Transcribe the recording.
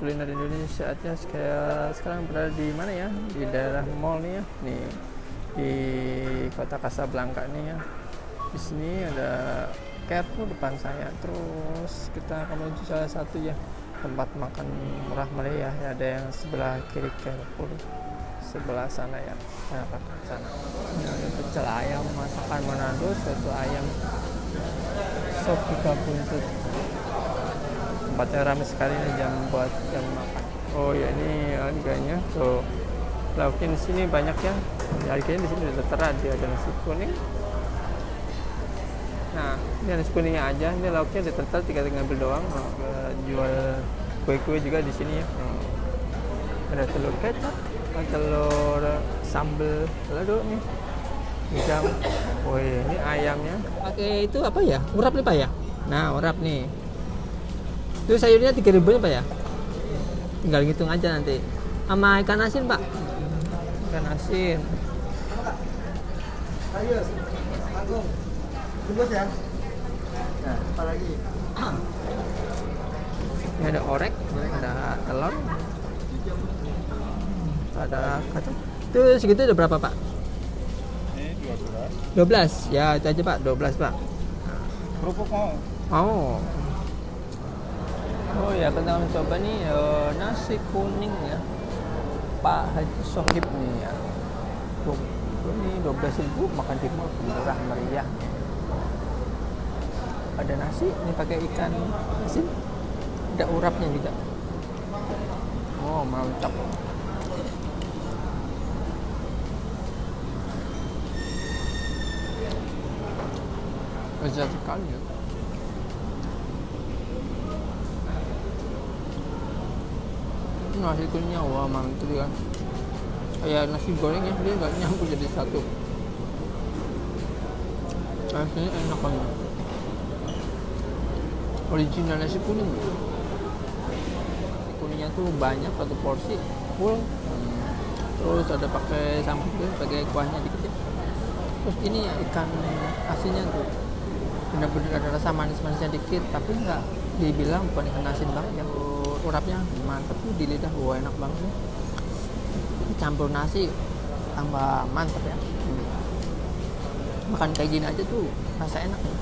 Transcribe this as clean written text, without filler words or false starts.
kuliner Indonesia aja. Kayak sekarang berada di mana ya, di daerah mall nih ya, nih di kota Casablanca nih ya. Di sini ada Carrefour depan saya, terus kita akan menuju salah satu ya tempat makan murah meriah ya. Ada yang sebelah kiri Carrefour, sebelah sana ya. Nah, ke sana. Ini ada pecel ayam masakan Manado, soto ayam, sop iga buntut. Tempatnya ramai sekali nih buat jam makan. Oh ya, ini harganya tuh, lauknya di sini banyak ya. Harganya di sini udah tertera, dia ada nasi kuning. Nah, ini nasi kuningnya aja. Ini lauknya udah tertera, tinggal ngambil doang. Jual kue-kue juga di sini ya. Ada telur kecap, ada telur sambal lado nih, udang. Oh iya, ini ayamnya. Pakai itu apa ya? Urap nih Pak ya? Nah, urap nih. Itu sayurnya 3.000 nih Pak ya? Tinggal ngitung aja nanti. Sama ikan asin Pak. Ikan asin. Ayo, Agung. Bungkus ya. Nah, apa lagi? Ini ada orek, ada telur, ada kacang. Itu segitu ada berapa Pak? Ini 12. 12. Ya, itu aja Pak, 12 Pak. Kerupuk mau? Mau. Oh ya, kita mencoba nih nasi kuning ya, Pak Haji Sohib nih ya. Ini 12.000 makan di mall, murah meriah. Ada nasi, ini pakai ikan asin, ada urapnya juga. Oh, mantap. Lezat sekali ya. Nasi kuningnya wah mantap ya. Kayak nasi goreng ya, dia nggak nyambung jadi satu. Nasinya enak banget. Original nasi kuning. Nasi kuningnya tuh banyak, satu porsi full. Terus ada pakai sambal, pakai kuahnya dikit ya. Terus ini ya, ikan asinnya tuh benar-benar ada rasa manis-manisnya dikit, tapi nggak dibilang bukan ikan asin banget ya. Urapnya mantep tuh di lidah, wah enak banget nih. Campur nasi tambah mantep ya. Makan kayak gini aja tuh rasa enak ya.